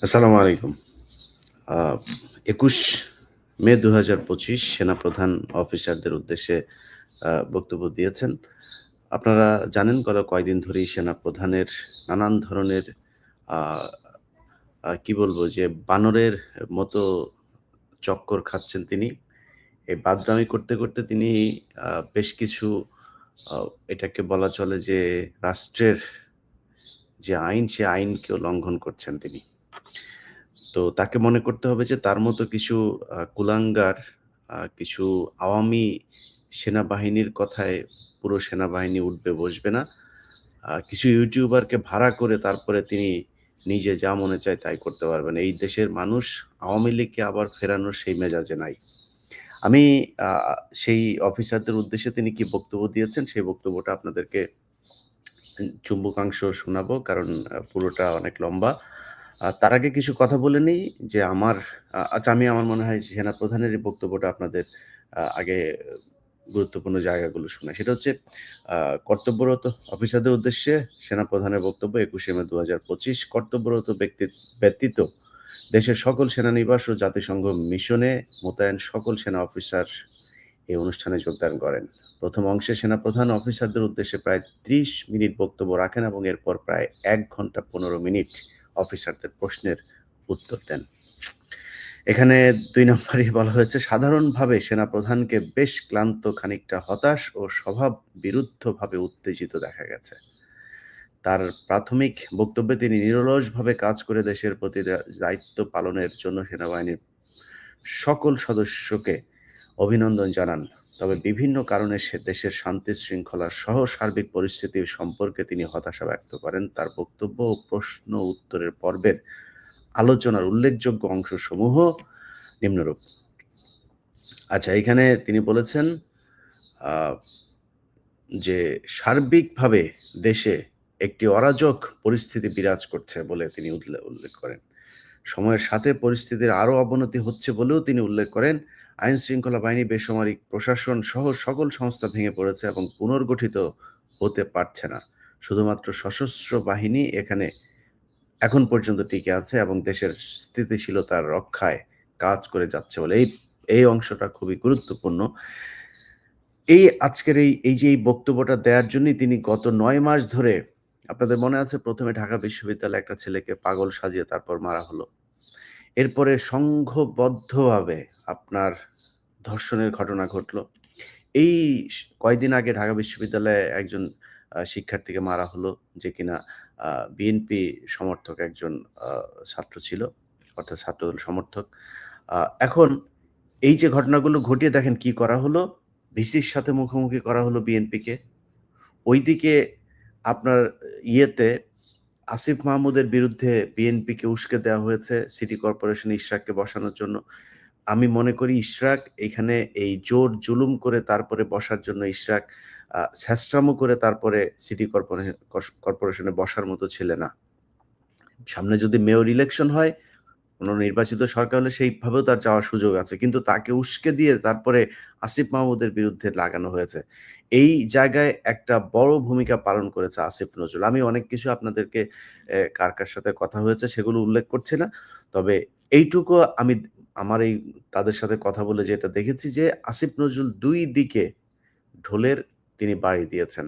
আসসালামু আলাইকুম। আ ২১ মে ২০২৫ সেনাপ্রধান অফিসারদের উদ্দেশ্যে বক্তব্য দিয়েছেন। আপনারা জানেন গত কয়দিন ধরেই সেনাপ্রধানের নানান ধরনের আ কি বলবো যে বানরের মতো চক্কর খাচ্ছেন তিনি। এই বাদরামি করতে, করতে তিনি বেশ কিছু আ এটাকে বলা চলে যে রাষ্ট্রের যে আইন, সে আইনকেও লঙ্ঘন করছেন তিনি। তো তাকে মনে করতে হবে যে তার মতো কিছু কুলাঙ্গার, কিছু আওয়ামী সেনাবাহিনীর কথায় পুরো সেনাবাহিনী উঠবে বসবে না। কিছু ইউটিউবারকে ভাড়া করে তারপরে তিনি নিজে যা মনে চায় তাই করতে পারবেন। এই দেশের মানুষ আওয়ামী লীগকে আবার ফেরানোর সেই মেজাজে নাই। আমি আ সেই অফিসারদের উদ্দেশ্যে তিনি কি বক্তব্য দিয়েছেন সেই বক্তব্যটা আপনাদেরকে চুম্বকাংশ শোনাবো কারণ পুরোটা অনেক লম্বা। তার আগে কিছু কথা বলে নিই যে আচ্ছা আমি আমার মনে হয় সেনাপ্রধানের এই বক্তব্যটা আপনাদের আগে গুরুত্বপূর্ণ জায়গাগুলো শোনাই। সেটা হচ্ছে আ কর্তব্যরত অফিসারদের উদ্দেশ্যে সেনাপ্রধানের বক্তব্য ২১শে মে ২০২৫ কর্তব্যরত ব্যক্তি ব্যতীত দেশের সকল সেনানিবাস ও জাতিসংঘ মিশনে মোতায়েন সকল সেনা অফিসার এই অনুষ্ঠানে যোগদান করেন। প্রথম অংশে সেনাপ্রধান অফিসারদের উদ্দেশ্যে প্রায় ৩০ মিনিট বক্তব্য রাখেন এবং এরপর প্রায় ১ ঘন্টা ১৫ মিনিট অফিসারদের প্রশ্নের উত্তর দেন। এখানে ২ নম্বরেই বলা হয়েছে, সাধারণভাবে সেনাপ্রধানকে বেশ ক্লান্ত, খানিকটা হতাশ ও স্বভাববিরুদ্ধভাবে উত্তেজিত দেখা গেছে। তার প্রাথমিক বক্তব্যে তিনি নিরলসভাবে কাজ করে দেশের প্রতি দায়িত্ব পালনের জন্য সেনাবাহিনীর সকল সদস্যকে অভিনন্দন জানান। তবে বিভিন্ন কারণে সে দেশের শান্তি শৃঙ্খলা সহ সার্বিক পরিস্থিতির সম্পর্কে তিনি হতাশা ব্যক্ত করেন। তার বক্তব্য ও প্রশ্ন উত্তরের পর্বের আলোচনার উল্লেখযোগ্য অংশসমূহ নিম্নরূপ। আচ্ছা, এইখানে তিনি বলেছেন আ যে সার্বিকভাবে দেশে একটি অরাজক পরিস্থিতি বিরাজ করছে বলে তিনি উল্লেখ করেন। সময়ের সাথে পরিস্থিতির আরও অবনতি হচ্ছে বলেও তিনি উল্লেখ করেন। আইনশৃঙ্খলা বাহিনী, বেসামরিক প্রশাসন সহ সকল সংস্থা ভেঙে পড়েছে এবং পুনর্গঠিত হতে পারছে না। শুধুমাত্র সশস্ত্র বাহিনী এখন পর্যন্ত টিকে আছে এবং দেশের স্থিতিশীলতা রক্ষায় কাজ করে যাচ্ছে বলে এই অংশটা খুবই গুরুত্বপূর্ণ। আজকের এই বক্তব্যটা দেওয়ার জন্যই তিনি গত ৯ মাস ধরে আপনাদের মনে আছে ১ম এ ঢাকা বিশ্ববিদ্যালয়ে একটা ছেলেকে পাগল সাজিয়ে তারপর মারা হলো। এরপরে সংঘবদ্ধভাবে আপনার ধর্ষণের ঘটনা ঘটলো। এই কয়দিন আগে ঢাকা বিশ্ববিদ্যালয়ে একজন শিক্ষার্থীকে মারা হলো যে কিনা আ বিএনপি সমর্থক একজন আ ছাত্র ছিল, অর্থাৎ ছাত্রদল সমর্থক। আ এখন এই যে ঘটনাগুলো ঘটিয়ে দেখেন কি করা হলো? ভিসির সাথে মুখোমুখি করা হলো বিএনপিকে। ঐদিকে আপনার ইয়েতে আসিফ মাহমুদের বিরুদ্ধে বিএনপিকে উস্কে দেওয়া হয়েছে সিটি কর্পোরেশনে ইশরাককে বসানোর জন্য। আমি মনে করি ইশরাক এখানে এই জোর জুলুম করে তারপরে বসার জন্য ইশরাক ছ্যাঁচড়ামো করে তারপরে সিটি কর্পোরেশনে বসার মতো ছেলে না। সামনে যদি মেয়র ইলেকশন হয়, কোনো নির্বাচিত সরকার হলে সেইভাবেও তার যাওয়ার সুযোগ আছে। কিন্তু তাকে উস্কে দিয়ে তারপরে আসিফ মাহমুদের বিরুদ্ধে লাগানো হয়েছে। এই জায়গায় একটা বড় ভূমিকা পালন করেছে আসিফ নজরুল। আমি অনেক কিছু আপনাদেরকে কার সাথে কথা হয়েছে সেগুলো উল্লেখ করছি না। তবে এইটুকু আমি আমার তাদের সাথে কথা বলে যেটা দেখেছি যে আসিফ নজরুল ২ দিকে ঢোলের তিনি বাড়ি দিয়েছেন।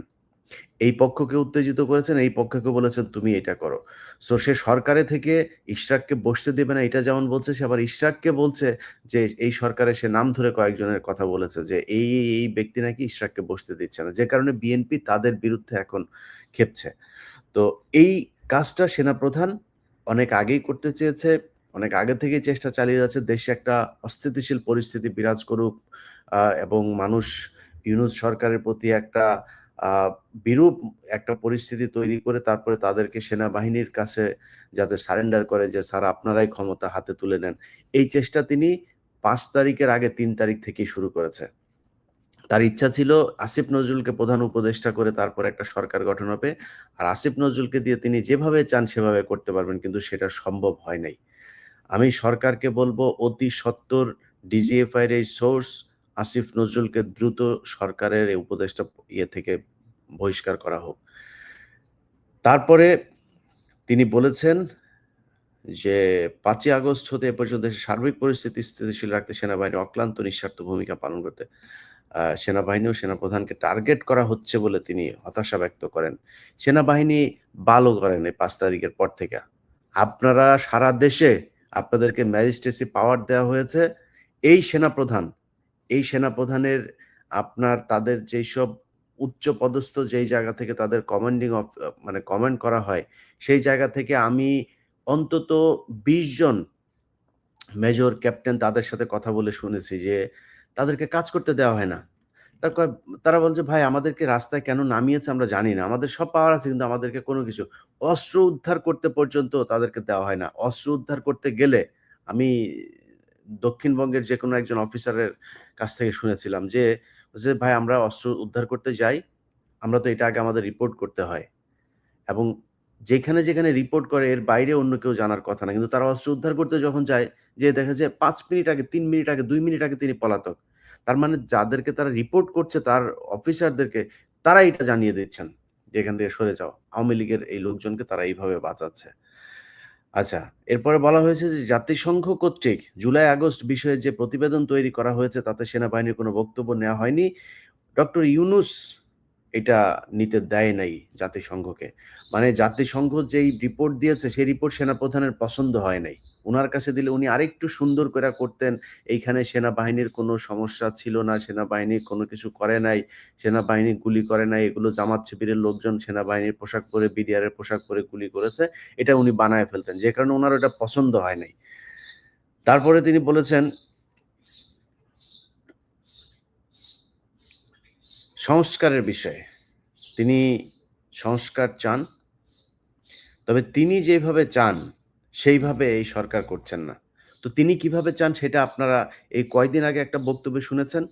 এই পক্ষকে উত্তেজিত করেছেন, এই পক্ষকে বলেছেন তুমি এটা করো। সো সে সরকারে থেকে ইশরাককে বসতে দেবে না এটা যেমন বলছে, সে আবার ইশরাককে বলছে যে এই সরকারে সে নাম ধরে কয়েকজনের কথা বলেছে যে এই ব্যক্তি নাকি ইশরাককে বসতে দিচ্ছে না। যে কারণে বিএনপি তাদের বিরুদ্ধে এখন ক্ষেপছে। তো এই কাজটা সেনাপ্রধান অনেক আগেই করতে চেয়েছে। অনেক আগে থেকেই চেষ্টা চালিয়ে যাচ্ছে। দেশে একটা অস্থিতিশীল পরিস্থিতি বিরাজ করুক এবং মানুষ ইউনূস সরকারের প্রতি একটা আ বিরূপ একটা পরিস্থিতি তৈরি করে তারপরে তাদেরকে সেনাবাহিনীর কাছে যাতে সারেন্ডার করে যে, "স্যার আপনারাই ক্ষমতা হাতে তুলে নেন।" এই চেষ্টা তিনি ৫ তারিখের আগে ৩ তারিখ থেকেই শুরু করেছে। তার ইচ্ছা ছিল আসিফ নজরুলকে প্রধান উপদেষ্টা করে তারপরে একটা সরকার গঠন হবে। আর আসিফ নজরুলকে দিয়ে তিনি যেভাবে চান সেভাবে করতে পারবেন। কিন্তু সেটা সম্ভব হয় নাই। আমি সরকারকে বলব অতি সত্বর ডিজিএফআই এর এই সোর্স আসিফ নজরুলকে দ্রুত সরকারের এই উপদেষ্টা থেকে বহিষ্কার করা হোক। তারপরে তিনি বলেছেন যে ৫ই আগস্ট হতে এ পর্যন্ত দেশের সার্বিক পরিস্থিতি স্থিতিশীল রাখতে সেনাবাহিনীর অক্লান্ত নিঃস্বার্থ ভূমিকা পালন করতে সেনাবাহিনী ও সেনাপ্রধানকে টার্গেট করা হচ্ছে বলে তিনি হতাশা ব্যক্ত করেন। সেনাবাহিনী ভালো করেন এই ৫ তারিখের পর থেকে। আপনারা সারা দেশে আপনাদেরকে ম্যাজিস্ট্রেসি পাওয়ার দেওয়া হয়েছে। এই সেনাপ্রধান, এই সেনাপ্রধানের আপনার তাদের যেইসব উচ্চপদস্থ যেই জায়গা থেকে তাদের কমান্ডিং মানে কমান্ড করা হয়, সেই জায়গা থেকে আমি অন্তত ২০ জন মেজর, ক্যাপ্টেন তাদের সাথে কথা বলে শুনেছি যে, তাদেরকে কাজ করতে দেওয়া হয় না। তারা কয় তারা বলছে, "ভাই আমাদেরকে রাস্তায় কেন নামিয়েছে আমরা জানি না। আমাদের সব পাওয়ার আছে কিন্তু আমাদেরকে কোনো কিছু" অস্ত্র উদ্ধার করতে পর্যন্ত তাদেরকে দেওয়া হয় না। অস্ত্র উদ্ধার করতে গেলে আমি দক্ষিণবঙ্গের যেকোনো একজন অফিসারের কাছ থেকে শুনেছিলাম যে, "ভাই আমরা অস্ত্র উদ্ধার করতে যাই, আমরা তো এটা আগে আমাদের রিপোর্ট করতে হয়।" এবং যেখানে রিপোর্ট করে এর বাইরে অন্য কেউ জানার কথা না। কিন্তু তারা অস্ত্র উদ্ধার করতে যখন যায়, যেয়ে দেখে যে ৫ মিনিট আগে, ৩ মিনিট আগে, ২ মিনিট আগে তিনি পলাতক। তার মানে যাদেরকে তারা রিপোর্ট করছে তার অফিসারদেরকে, তারা এটা জানিয়ে দিচ্ছেন যে, "এখান থেকে সরে যাও।" আওয়ামী লীগের এই লোকজনকে তারা এইভাবে বাঁচাচ্ছে। আচ্ছা, এরপরে বলা হয়েছে যে জাতিসংঘ কর্তৃক জুলাই-আগস্ট বিষয়ে যে প্রতিবেদন তৈরি করা হয়েছে তাতে সেনাবাহিনীর কোনো বক্তব্য নেওয়া হয়নি। ডক্টর ইউনূস এটা নিতে দেয় নাই জাতিসংঘকে। মানে জাতিসংঘ যেই রিপোর্ট দিয়েছে সেই রিপোর্ট সেনাপ্রধানের পছন্দ হয় নাই। উনার কাছে দিলে উনি আরেকটু সুন্দর কইরা করতেন। এইখানে সেনাবাহিনীর কোনো সমস্যা ছিল না, সেনাবাহিনী কোনো কিছু করে নাই, সেনাবাহিনী গুলি করে নাই, এগুলো জামাত শিবিরের লোকজন সেনাবাহিনীর পোশাক পরে, বিডিআর এর পোশাক পরে গুলি করেছে। এটা উনি বানায় ফেলতেন। যে কারণে উনার ওটা পছন্দ হয় নাই। তারপরে তিনি বলেছেন সংস্কারের বিষয়ে। তিনি সংস্কার চান। তবে তিনি যেভাবে চান, সেইভাবে এই সরকার করছেন না। তো তিনি কিভাবে চান সেটা আপনারা এই কয়দিন আগে একটা বক্তব্যে শুনেছেন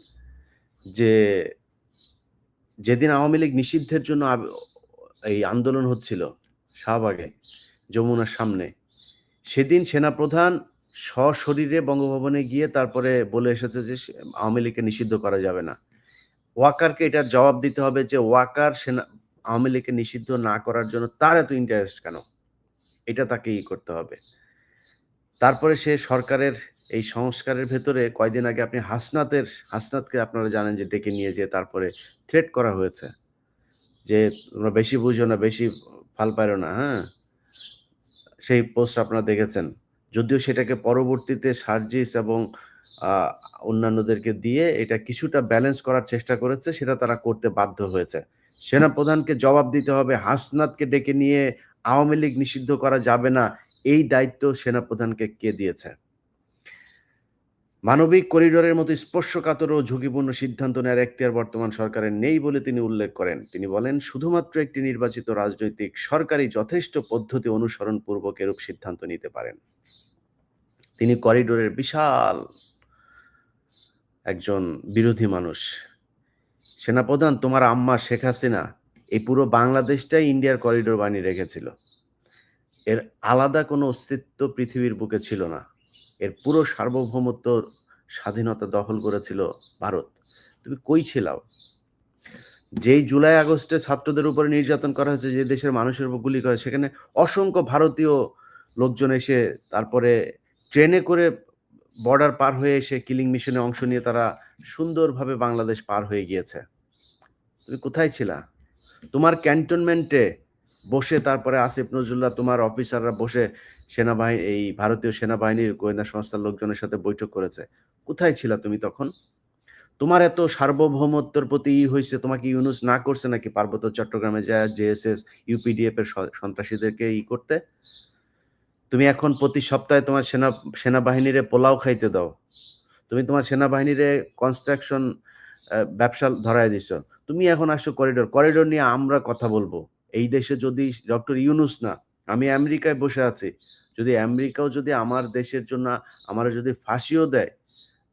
যে, যেদিন আওয়ামী লীগ নিষিদ্ধের জন্য এই আন্দোলন হচ্ছিল শাহবাগে, যমুনার সামনে, সেদিন সেনাপ্রধান সশরীরে বঙ্গভবনে গিয়ে তারপরে বলে এসেছে যে আওয়ামী লীগকে নিষিদ্ধ করা যাবে না। ওয়াকারকে এটার জবাব দিতে হবে যে ওয়াকার আওয়ামী লীগকে নিষিদ্ধ না করার জন্য তার এত ইন্টারেস্ট কেন? এটা তাকে করতে হবে। তারপরে সে সরকারের এই সংস্কারের ভেতরে কয়দিন আগে আপনি হাসনাতকে আপনারা জানেন যে ডেকে নিয়ে যেয়ে তারপরে থ্রেট করা হয়েছে। যে তোমরা বেশি বুঝো না, বেশি ফাল পাইরো না, হ্যাঁ? সেই পোস্ট আপনারা দেখেছেন। যদিও সেটাকে পরবর্তীতে সার্জিস এবং আ অন্যান্যদেরকে দিয়ে এটা কিছুটা ব্যালেন্স করার চেষ্টা করেছে, সেটা তারা করতে বাধ্য হয়েছে। সেনাপ্রধানকে জবাব দিতে হবে, হাসনাতকে ডেকে নিয়ে আওয়ামী লীগ নিষিদ্ধ করা যাবে না, এই দায়িত্ব সেনাপ্রধানকে কে দিয়েছে? মানবিক করিডোরের মতো স্পর্শকাতর ও ঝুঁকিপূর্ণ সিদ্ধান্ত নেওয়ার এখতিয়ার বর্তমান সরকারের নেই বলে তিনি উল্লেখ করেন। তিনি বলেন, শুধুমাত্র একটি নির্বাচিত রাজনৈতিক সরকারই যথেষ্ট পদ্ধতি অনুসরণপূর্বক এরূপ সিদ্ধান্ত নিতে পারেন। তিনি করিডোরের বিশাল একজন বিরোধী মানুষ। সেনাপ্রধান, তোমার আম্মা শেখ হাসিনা এই পুরো বাংলাদেশটাই ইন্ডিয়ার করিডোর বানিয়ে রেখেছিল। এর আলাদা কোনো অস্তিত্ব পৃথিবীর বুকে ছিল না। এর পুরো সার্বভৌমত্ব স্বাধীনতা দখল করেছিল ভারত। তুমি কই ছিলাও? যেই জুলাই আগস্টে ছাত্রদের উপরে নির্যাতন করা হয়েছে, যে দেশের মানুষের উপর গুলি করে, সেখানে অসংখ্য ভারতীয় লোকজন এসে তারপরে ট্রেনে করে বর্ডার পার হয়ে এসে কিলিং মিশনে অংশ নিয়ে তারা সুন্দরভাবে বাংলাদেশ পার হয়ে গিয়েছে। তুমি কোথায় ছিলা? তোমার ক্যান্টনমেন্টে বসে তারপরে আসিফ নজরুল্লাহ তোমার অফিসাররা বসে এই ভারতীয় সেনাবাহিনীর গোয়েন্দা সংস্থার লোকজনের সাথে বৈঠক করেছে। কোথায় ছিলা তুমি তখন? তোমার এত সার্বভৌমত্বের প্রতি হইছে, তোমাকে ইউনুস না করছে নাকি পার্বত্য চট্টগ্রামে যায়া জেএসএস, ইউপিডিএফ এর সন্ত্রাসীদেরকে করতে? তুমি এখন প্রতি সপ্তাহে তোমার সেনাবাহিনীরে পোলাও খাইতে দাও। তুমি তোমার সেনাবাহিনীরে কনস্ট্রাকশন ব্যবসা ধরায় দিছো। তুমি এখন আসছো করিডোর। করিডোর নিয়ে আমরা কথা বলবো। এই দেশে যদি ডক্টর ইউনুস না, আমি আমেরিকায় বসে আছি। যদি আমেরিকাও যদি আমার দেশের জন্য আমারে যদি ফাঁসিও দেয়,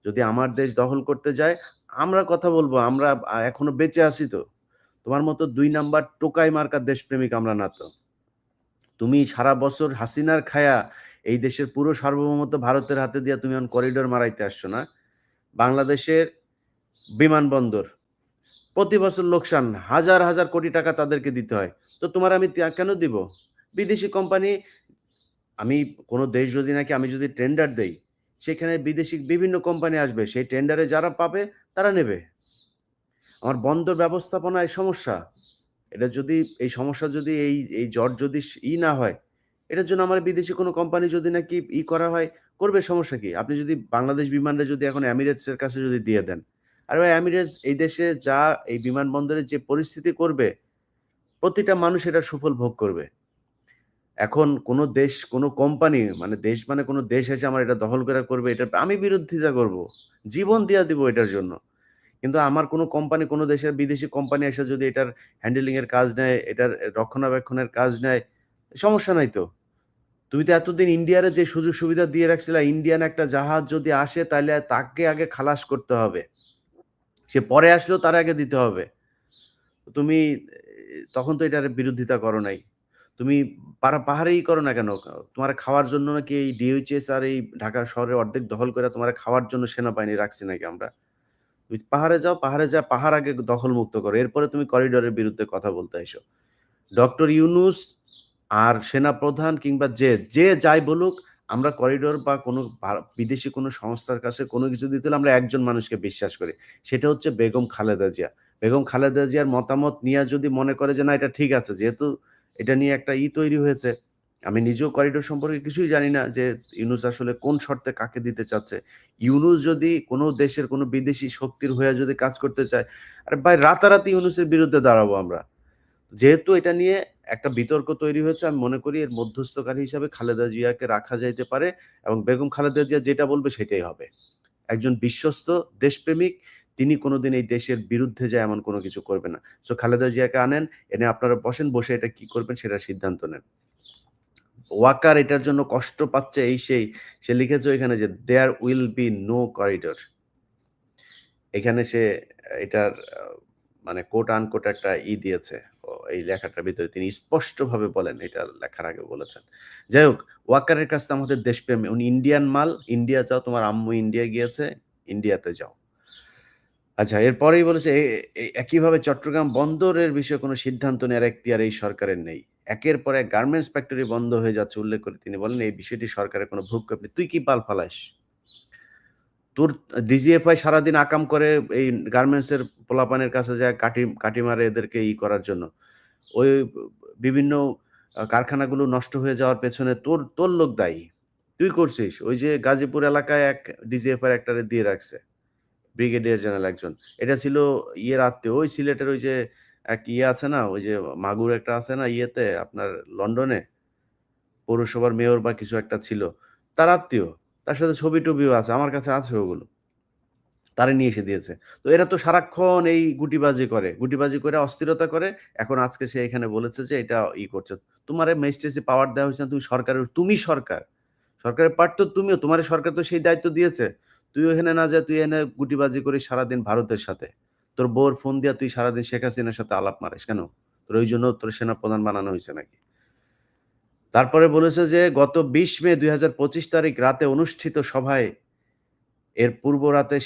যদি আমার দেশ দখল করতে যায়, আমরা কথা বলবো। আমরা এখনো বেঁচে আছি তো। তোমার মতো ২ নাম্বার টোকাই মার্কা দেশপ্রেমিক আমরা না তো। তুমি সারা বছর হাসিনার খায়া এই দেশের পুরো সার্বভৌমত্ব ভারতের হাতে দিয়া তুমি এখন করিডোর মারাইতে আসছো না? বাংলাদেশের বিমানবন্দর প্রতি বছর লোকসান হাজার কোটি টাকা তাদেরকে দিতে হয়। তো তোমার আমি কেন দিব? বিদেশি কোম্পানি আমি কোনো দেশ যদি নাকি আমি যদি টেন্ডার দেই, সেখানে বিদেশি বিভিন্ন কোম্পানি আসবে। সেই টেন্ডারে যারা পাবে তারা নেবে। আমার বন্দর ব্যবস্থাপনায় সমস্যা। এটা যদি এই সমস্যা যদি এই জট যদি না হয়, এটার জন্য আমার বিদেশি কোনো কোম্পানি যদি নাকি করা হয়, করবে সমস্যা কি? আপনি যদি বাংলাদেশ বিমানটা যদি এখন এমিরেটস এর কাছে যদি দিয়ে দেন। আর ভাই এমিরেটস এই দেশে যা এই বিমানবন্দরের যে পরিস্থিতি করবে, প্রতিটা মানুষ এটার সুফল ভোগ করবে। এখন কোন দেশ, কোন কোম্পানি মানে দেশ মানে কোন দেশ এসে আমার এটা দখল করে করবে, এটার আমি বিরোধিতা করব। জীবন দিয়া দিব এটার জন্য। কিন্তু আমার কোন কোম্পানি, কোন দেশের বিদেশি কোম্পানি এসে যদি এটার হ্যান্ডেলিং এর কাজ নেয়, এটার রক্ষণাবেক্ষণের কাজ নেয়, সমস্যা নাই তো। তুমি তো এতদিন ইন্ডিয়ারে যে সুযোগ সুবিধা দিয়ে রাখছিলা, ইন্ডিয়ান একটা জাহাজ যদি আসে তাইলে তাকে আগে খালাস করতে হবে। সে পরে আসলেও তার আগে দিতে হবে। তুমি তখন তো এটার বিরোধিতা করো নাই। তুমি পাহাড়েই করো না কেন? তোমারে খাওয়ার জন্য নাকি এই ডিওএইচএস আর এই ঢাকা শহরের অর্ধেক দখল করে তোমারে খাওয়ার জন্য সেনাবাহিনী রাখছি নাকি আমরা? তুমি পাহাড়ে যাও, পাহাড়ে যা পাহাড় আগে দখলমুক্ত করো। এরপরে তুমি করিডোরের বিরুদ্ধে কথা বলতে আইসো। ডক্টর ইউনূস আর সেনাপ্রধান কিংবা যে যাই বলুক, আমরা করিডোর বা কোনো বিদেশি কোনো সংস্থার কাছে কোনো কিছু দিতে হলে আমরা একজন মানুষকে বিশ্বাস করি। সেটা হচ্ছে বেগম খালেদা জিয়া। বেগম খালেদা জিয়ার মতামত নিয়া যদি মনে করে যে না এটা ঠিক আছে, যেহেতু এটা নিয়ে একটা তৈরি হয়েছে। আমি নিজেও করিডোর সম্পর্কে কিছুই জানি না যে ইউনূস আসলে কোন শর্তে কাকে দিতে চাচ্ছে। ইউনূস যদি কোনো দেশের কোনো বিদেশি শক্তির হয়ে যদি কাজ করতে চায়, আরে ভাই রাতারাতি ইউনূসের বিরুদ্ধে দাঁড়াবো আমরা। যেহেতু এটা নিয়ে একটা বিতর্ক তৈরি হয়েছে, আমি মনে করি এর মধ্যস্থকারী হিসাবে খালেদা জিয়াকে রাখা যাইতে পারে এবং বেগম খালেদা জিয়া যেটা বলবে সেটাই হবে। একজন বিশ্বস্ত দেশপ্রেমিক, তিনি কোনোদিন এই দেশের বিরুদ্ধে যায় এমন কোনো কিছু করবে না। সো খালেদা জিয়াকে আনেন, এনে আপনারা বসেন, বসে এটা কি করবেন সেটার সিদ্ধান্ত নেন। ওয়াকার এটার জন্য কষ্ট পাচ্ছে এই সেই, সে লিখেছে ওইখানে যে there will be no corridor. এখানে সে এটার মানে কোট আনকোট একটা দিয়েছে। এই লেখাটার ভিতরে তিনি স্পষ্টভাবে বলেন, এটা লেখার আগে বলেছেন। যাই হোক, ওয়াকারের কাছে আমাদের দেশপ্রেমী। উনি ইন্ডিয়ান মাল, ইন্ডিয়া যাও, তোমার আম্মু ইন্ডিয়া গিয়েছে, ইন্ডিয়াতে যাও। আচ্ছা, এরপরেই বলেছে একইভাবে চট্টগ্রাম বন্দরের বিষয়ে কোনো সিদ্ধান্ত নেওয়ার এখতিয়ার এই সরকারের নেই। একের পর এক গার্মেন্টস ফ্যাক্টরি বন্ধ হয়ে যাচ্ছে উল্লেখ করে তিনি বলেন, এই বিষয়টি সরকারের কোনো ভ্রুক্ষেপ নেই। তুই কি পাল ফালাস? তোর ডিজিএফআই সারাদিন আকাম করে এই গার্মেন্টসের পোলাপানের কাছে যায় কাঠি মারে এদেরকে করার জন্য। ওই বিভিন্ন কারখানাগুলো নষ্ট হয়ে যাওয়ার পেছনে তোর লোক দায়ী। তুই করছিস। ওই যে গাজীপুর এলাকায় এক ডিজিএফআই একটারে দিয়ে রাখছে। ব্রিগেডিয়ার জেনারেল একজন। এটা ছিল আত্মীয়। ওই সিলেটের ওই যে এক আছে না? ওই যে মাগুর একটা আছে না আপনার লন্ডনে? পৌরসভার মেয়র বা কিছু একটা ছিল। তার আত্মীয়। তার সাথে ছবি-টবিও আছে। আমার কাছে আছে ওগুলো। তারে নিয়ে এসে দিয়েছে। তো এরা তো সারাক্ষণ এই গুটিবাজি করে। গুটিবাজি করে অস্থিরতা করে। এখন আজকে সে এখানে বলেছে যে এটা করছে। তোমারে ম্যাজিস্ট্রেসি পাওয়ার দেওয়া হইছে না, তুমি সরকার। সরকারের পার্ট তো তুমিও। তোমারে সরকার তো সেই দায়িত্ব দিয়েছে। তুই ওখানে না যেয়ে তুই এনে গুটিবাজি করিস সারাদিন ভারতের সাথে। তোর বউর ফোন দিয়া তুই সারাদিন শেখ হাসিনার সাথে আলাপ মারিস কেন? তোর ওইজন্য তোর সেনাপ্রধান বানানো হইছে নাকি? তারপরে বলেছে যে গত ২০ মে ২০২৫ তারিখ রাতে অনুষ্ঠিত সভায় এর পূর্ব রাতে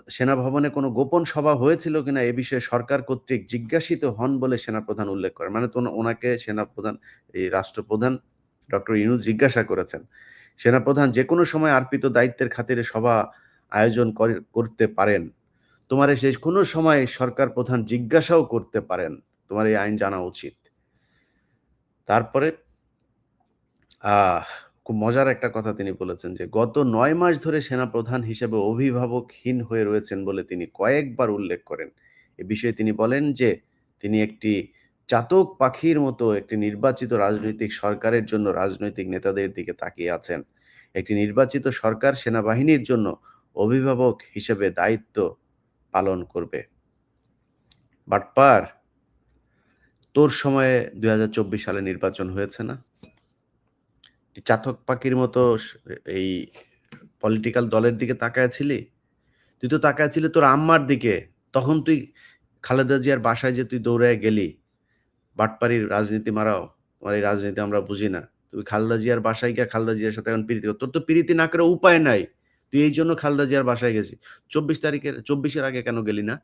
সেনা ভবনে কোনো গোপন সভা হয়েছিল কিনা এ বিষয়ে সরকার কর্তৃক জিজ্ঞাসিত হন বলে সেনাপ্রধান উল্লেখ করেন। মানে তো ওনাকে সেনাপ্রধান এই রাষ্ট্রপ্রধান ডক্টর ইউনূস জিজ্ঞাসা করেছেন। সেনাপ্রধান যেকোনো সময় অর্পিত দায়িত্বের খাতিরে সভা আয়োজন করতে পারেন। তোমারে শেষ কোনো সময় সরকার প্রধান জিজ্ঞাসাও করতে পারেন। তোমার এই আইন জানা উচিত। তারপরে আহ খুব মজার একটা কথা তিনি বলেছেন যে, গত ৯ মাস ধরে সেনাপ্রধান হিসেবে অভিভাবকহীন হয়ে রয়েছেন বলে তিনি কয়েকবার উল্লেখ করেন। এ বিষয়ে তিনি বলেন যে, তিনি একটি চাতক পাখির মতো একটি নির্বাচিত রাজনৈতিক সরকারের জন্য রাজনৈতিক নেতাদের দিকে তাকিয়ে আছেন। একটি নির্বাচিত সরকার সেনাবাহিনীর জন্য অভিভাবক হিসেবে দায়িত্ব পালন করবে। বাটপার, তোর সময়ে ২০২৪ সালে নির্বাচন হয়েছে না? চাতক পাখির মতো এই পলিটিক্যাল দলের দিকে তাকায়া ছিলি? তুই তো তাকায়া ছিলি তোর আম্মার দিকে। তখন তুই খালেদা জিয়ার বাসায় যে তুই দৌড়াইয়া গেলি, বাটপাড়ির রাজনীতি মারাও। তোমার এই রাজনীতি আমরা বুঝি না। তুই খালেদা জিয়ার বাসায় গিয়া খালেদা জিয়ার সাথে এখন প্রীতি কর। তোর তো প্রীতি না করে উপায় নাই। তুই এইজন্য খালেদা জিয়ার বাসায় গেছিস। ২৪ এর আগে কেন গেলি না?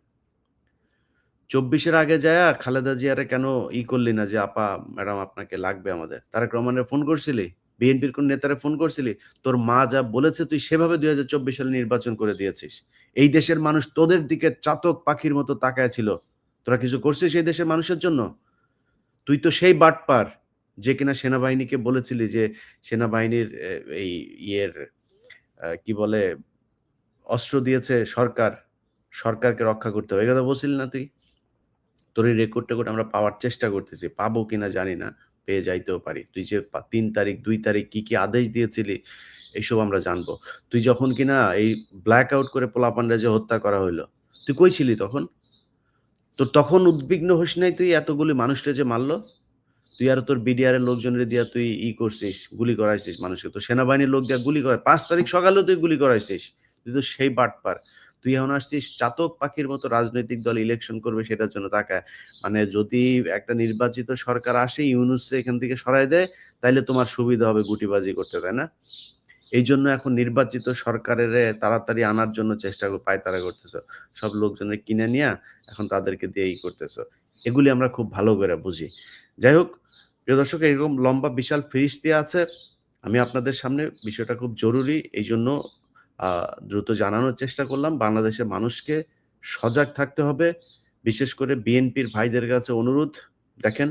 ২৪ এর আগে যায়া খালেদা জিয়ারে কেন করলি না যে, "আপা, ম্যাডাম আপনাকে লাগবে আমাদের।" তারেক রহমানের ফোন করছিলি? বিএনপির কোন নেতারে ফোন করছিলি? তোর মা যা বলেছে তুই সেভাবে ২০২৪ সালে নির্বাচন করে দিয়েছিস। এই দেশের মানুষ তোদের দিকে চাতক পাখির মতো তাকায় ছিল। তোরা কিছু করছিস এই দেশের মানুষের জন্য? তুই তো সেই বাটপার যে কিনা সেনাবাহিনীকে বলেছিলি যে সেনাবাহিনীর এই ইয়ের কি বলে অস্ত্র দিয়েছে সরকার, সরকারকে রক্ষা করতে হবে। এই কথা বলছিলি না তুই? তোর এই রেকর্ড-টেকর্ড আমরা পাওয়ার চেষ্টা করতেছি। পাবো কিনা জানি না। পেয়ে যাইতেও পারি। তুই যে ৩ তারিখ, ২ তারিখ কি আদেশ দিয়েছিলি এইসব আমরা জানবো। তুই যখন কিনা এই ব্ল্যাক আউট করে পোলাপানরে যে হত্যা করা হইলো, তুই কই ছিলি তখন? তোর তখন উদ্বিগ্ন হইস নাই তুই এতগুলি মানুষরে যে মারল? তুই আর তোর বিডিআর এর লোকজনরে দিয়া তুই করছিস, গুলি করাইছিস মানুষকে। তো সেনাবাহিনীর লোক দিয়া গুলি করায় ৫ তারিখ সকালেও তুই গুলি করাইছিস। তুই তো সেই বাটপার। তুই এখন আসছিস চাতক পাখির মতো রাজনৈতিক দল ইলেকশন করবে সেটার জন্য তাকায়। মানে যদি একটা নির্বাচিত সরকার আসে ইউনূসরে এখান থেকে সরায় দেয়, তাইলে তোমার সুবিধা হবে গুটিবাজি করতে, তাই না? এইজন্য এখন নির্বাচিত সরকারেরে তাড়াতাড়ি আনার জন্য চেষ্টা পায়তারা করতেছো। সব লোকজনের কিনে নিয়া এখন তাদেরকে দিয়ে করতেছো। এগুলি আমরা খুব ভালো করে বুঝি। যাই হোক, প্রিয় দর্শক এরকম লম্বা বিশাল ফিরিস্তি আছে। আমি আপনাদের সামনে বিষয়টা খুব জরুরি। এইজন্য আ দ্রুত জানানোর চেষ্টা করলাম। বাংলাদেশের মানুষকে সজাগ থাকতে হবে। বিশেষ করে বিএনপির ভাইদের কাছে অনুরোধ, দেখেন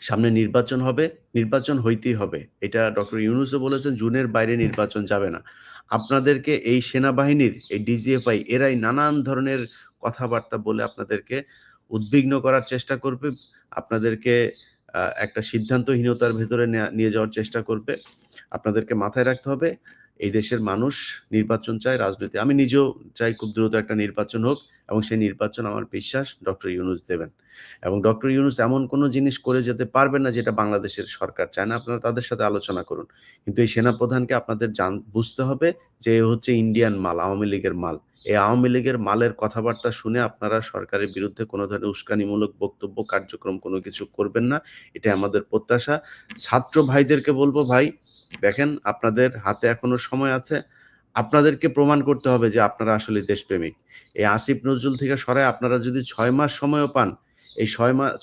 সামনে নির্বাচন হবে, নির্বাচন হইতেই হবে। এটা ডক্টর ইউনূসও বলেছেন জুনের বাইরে নির্বাচন যাবে না। আপনাদেরকে এই সেনাবাহিনীর এই ডিজিএফআই এরাই নানান ধরনের কথাবার্তা বলে আপনাদেরকে উদ্বিগ্ন করার চেষ্টা করবে। আপনাদেরকে একটা সিদ্ধান্তহীনতার ভেতরে নিয়ে যাওয়ার চেষ্টা করবে। আপনাদেরকে মাথায় রাখতে হবে এই দেশের মানুষ নির্বাচন চায়, রাজনীতি আমি নিজেও চাই খুব দ্রুত একটা নির্বাচন হোক এবং সেই নির্বাচন আমার বিশ্বাস ডক্টর ইউনূস দেবেন। এবং ডক্টর ইউনূস এমন কোনো জিনিস করে যেতে পারবেন না যেটা বাংলাদেশের সরকার চায় না। আপনারা তাদের সাথে আলোচনা করুন। কিন্তু এই সেনাপ্রধানকে আপনাদের বুঝতে হবে যে এ হচ্ছে ইন্ডিয়ান মাল, আওয়ামী লীগের মাল। এই আওয়ামী লীগের মালের কথাবার্তা শুনে আপনারা সরকারের বিরুদ্ধে কোনো ধরনের উস্কানিমূলক বক্তব্য, কার্যক্রম কোনো কিছু করবেন না। এটাই আমাদের প্রত্যাশা। ছাত্র ভাইদেরকে বলব, ভাই দেখেন আপনাদের হাতে এখনো সময় আছে। আপনাদেরকে প্রমাণ করতে হবে যে আপনারা আসলেই দেশপ্রেমিক। এই আসিফ নজরুল থেকে সরায় আপনারা যদি ৬ মাস সময়ও পান, এই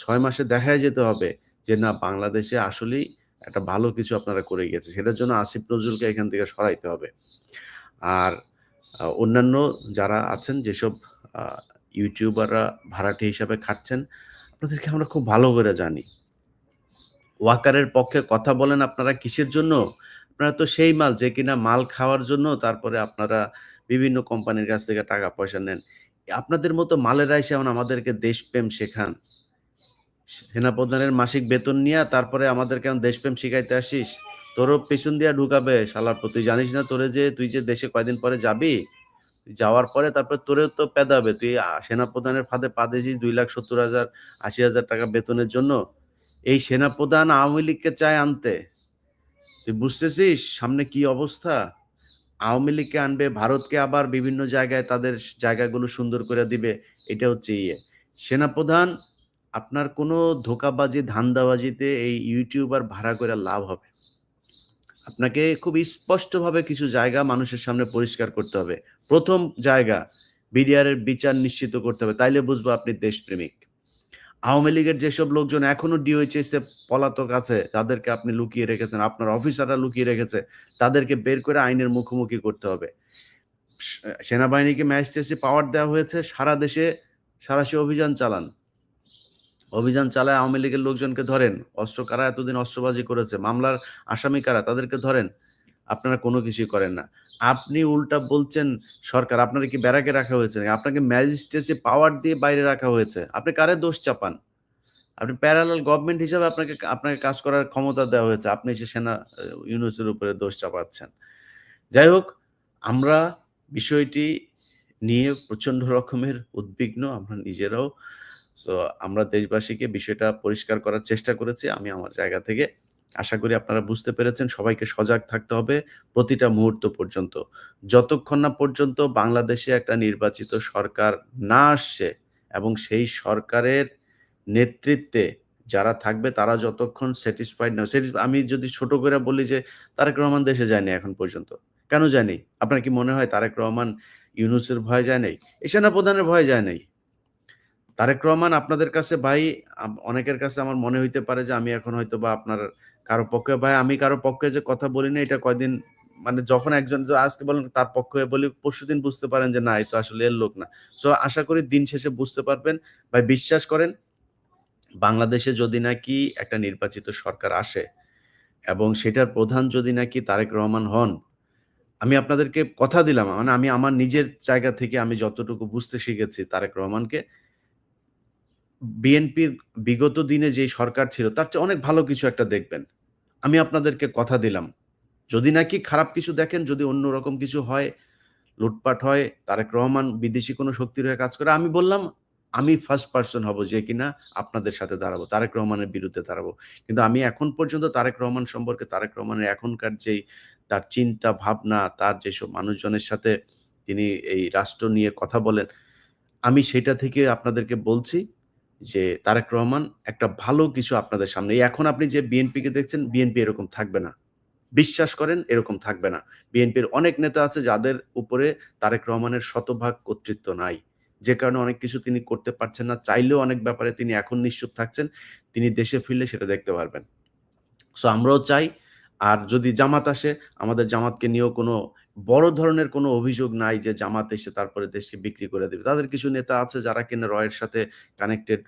৬ মাসে দেখায় যেতে হবে যে না বাংলাদেশে আসলেই একটা ভালো কিছু আপনারা করে গিয়েছে। সেটার জন্য আসিফ নজরুলকে এখান থেকে সরাইতে হবে। আর অন্যান্য যারা আছেন যেসব আ ইউটিউবাররা ভাড়াটে হিসাবে খাটছেন, আপনাদেরকে আমরা খুব ভালো করে জানি। ওয়াকারের পক্ষে কথা বলেন আপনারা কিসের জন্য? আপনারা তো সেই মাল যে কিনা মাল খাওয়ার জন্য তারপরে আপনারা বিভিন্ন কোম্পানির কাছ থেকে টাকা পয়সা নেন। আপনাদের মতো মালেরা এসে এখন আমাদেরকে দেশপ্রেম শেখান। সেনাপ্রধানের মাসিক বেতন নিয়া তারপরে আমাদেরকে এখন দেশপ্রেম শিখাইতে আসিস? তোরও পেছন দিয়া ঢুকাবে শালার তুই জানিস না তুই যে দেশে কয়দিন পরে যাবি? তুই যাওয়ার পরে তারপরে তোরেও তো পেদাবে। তুই সেনাপ্রধানের ফাঁদে পা দিয়েছিস ২,৭০,০০০ ৮০,০০০ টাকা বেতনের জন্য। এই সেনাপ্রধান আওয়ামী লীগকে চায় আনতে। তুই বুঝতেছিস সামনে কি অবস্থা? আওয়ামী লীগকে আনবে, ভারতকে আবার বিভিন্ন জায়গায় তাদের জায়গাগুলো সুন্দর করে দিবে। এটা হচ্ছে ইয়ে। সেনাপ্রধান আপনার কোনো ধোঁকাবাজি, ধান্দাবাজিতে এই ইউটিউবার ভাড়া কইরা লাভ হবে। আপনাকে খুব স্পষ্টভাবে কিছু জায়গা মানুষের সামনে পরিষ্কার করতে হবে। ১ম জায়গা বিডিআর এর বিচার নিশ্চিত করতে হবে। তাইলে বুঝবো আপনি দেশপ্রেমিক। আওয়ামী লীগের যেসব লোকজন এখনো ডিওএইচএস এ পলাতক আছে, যাদেরকে আপনি লুকিয়ে রেখেছেন, আপনার অফিসাররা লুকিয়ে রেখেছে, তাদেরকে বের করে আইনের মুখোমুখি করতে হবে। সেনাবাহিনীকে ম্যাজিস্ট্রেসি পাওয়ার দেওয়া হয়েছে, সারা দেশে সাঁড়াশি অভিযান চালান। অভিযান চালায় আওয়ামী লীগের লোকজনকে ধরেন। কারা এতদিন অস্ত্রবাজি করেছে, মামলার আসামি কারা তাদেরকে ধরেন। আপনারা কোনো কিছুই করেন না। আপনি উল্টা বলছেন সরকার আপনারে কি ব্যারাকে রাখা হয়েছে নাকি? আপনাকে ম্যাজিস্ট্রেসি পাওয়ার দিয়ে বাইরে রাখা হয়েছে। আপনি কারে দোষ চাপান? আপনি প্যারালাল গভর্নমেন্ট হিসাবে আপনাকে কাজ করার ক্ষমতা দেওয়া হয়েছে। আপনি এসে ইউনূসের উপরে দোষ চাপাচ্ছেন। যাই হোক, আমরা বিষয়টি নিয়ে প্রচন্ড রকমের উদ্বিগ্ন আমরা নিজেরাও। সো আমরা দেশবাসীকে বিষয়টা পরিষ্কার করার চেষ্টা করেছি আমি আমার জায়গা থেকে। আশা করি আপনারা বুঝতে পেরেছেন সবাইকে সজাগ থাকতে হবে প্রতিটা মুহূর্ত পর্যন্ত। যতক্ষণ না পর্যন্ত বাংলাদেশে একটা নির্বাচিত সরকার না আসছে এবং সেই সরকারের নেতৃত্বে যারা থাকবে তারা যতক্ষণ স্যাটিসফাইড না আমি যদি ছোট করে বলি যে তারেক রহমান দেশে যায়নি এখন পর্যন্ত। কেন যায়নি? আপনার কি মনে হয় তারেক রহমান ইউনূসের ভয়ে যায় নাই? এই সেনাপ্রধানের ভয়ে যায় নাই। তারেক রহমান আপনাদের কাছে ভাই অনেকের কাছে আমার মনে হইতে পারে যে আমি এখন হয়তোবা আপনার কারো পক্ষে ভাই আমি কারো পক্ষে যে কথা বলি না এটা কয়দিন মানে যখন একজন আজকে বলেন তার পক্ষে বলি পরশুদিন বুঝতে পারেন যে না, এ তো আসলে এর লোক না। সো আশা করি দিন শেষে বুঝতে পারবেন। ভাই বিশ্বাস করেন বাংলাদেশে যদি নাকি একটা নির্বাচিত সরকার আসে এবং সেটার প্রধান যদি নাকি তারেক রহমান হন, আমি আপনাদেরকে কথা দিলাম মানে আমি আমার নিজের জায়গা থেকে আমি যতটুকু বুঝতে শিখেছি তারেক রহমানকে, বিএনপির বিগত দিনে যে সরকার ছিল তার চেয়ে অনেক ভালো কিছু একটা দেখবেন। আমি আপনাদেরকে কথা দিলাম। যদি নাকি খারাপ কিছু দেখেন, যদি অন্যরকম কিছু হয়, লুটপাট হয়, তারেক রহমান বিদেশি কোনো শক্তির হয়ে কাজ করে, আমি বললাম আমি ফার্স্ট পারসন হব যে কিনা আপনাদের সাথে দাঁড়াবো। তারেক রহমানের বিরুদ্ধে দাঁড়াবো। কিন্তু আমি এখন পর্যন্ত তারেক রহমান সম্পর্কে তারেক রহমানের এখনকার যেই তার চিন্তা ভাবনা, তার যেসব মানুষজনের সাথে তিনি এই রাষ্ট্র নিয়ে কথা বলেন, আমি সেটা থেকে আপনাদেরকে বলছি যে তারেক রহমান একটা ভালো কিছু আপনাদের সামনে এই এখন আপনি যে বিএনপিকে দেখছেন, বিএনপি এরকম থাকবে না। বিশ্বাস করেন এরকম থাকবে না। বিএনপির অনেক নেতা আছে যাদের উপরে তারেক রহমানের শতভাগ কর্তৃত্ব নাই। যে কারণে অনেক কিছু তিনি করতে পারছেন না। চাইলেও অনেক ব্যাপারে তিনি এখন নিশ্চুপ থাকছেন। তিনি দেশে ফিরলে সেটা দেখতে পারবেন। সো আমরাও চাই আর যদি জামাত আসে, আমাদের জামাতকে নিয়েও কোনো বড় ধরনের কোনো অভিযোগ নাই যে জামাত এসে তারপরে দেশকে বিক্রি করে দিবে। তাদের কিছু নেতা আছে যারা কিনা রয়ের সাথে কানেক্টেড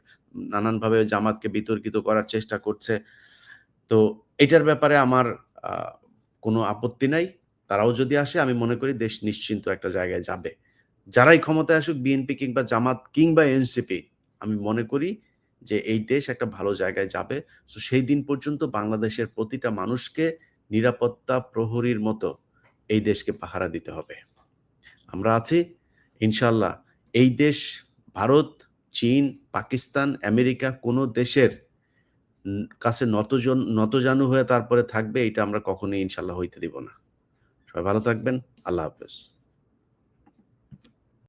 নানানভাবে জামাতকে বিতর্কিত করার চেষ্টা করছে। তো এটার ব্যাপারে আমার আ কোনো আপত্তি নাই। তারাও যদি আসে আমি মনে করি দেশ নিশ্চিন্ত একটা জায়গায় যাবে। যারাই ক্ষমতায় আসুক বিএনপি কিংবা জামাত কিংবা এনসিপি, আমি মনে করি যে এই দেশ একটা ভালো জায়গায় যাবে। সো সেই দিন পর্যন্ত বাংলাদেশের প্রতিটা মানুষকে নিরাপত্তা প্রহরীর মতো এই দেশকে পাহারা দিতে হবে। আমরা আছি ইনশাআল্লাহ। এই দেশ ভারত, চীন, পাকিস্তান, আমেরিকা কোনো দেশের কাছে নতজানু হয়ে তারপরে থাকবে, এটা আমরা কখনোই ইনশাআল্লাহ হইতে দিব না। সবাই ভালো থাকবেন। আল্লাহ হাফেজ।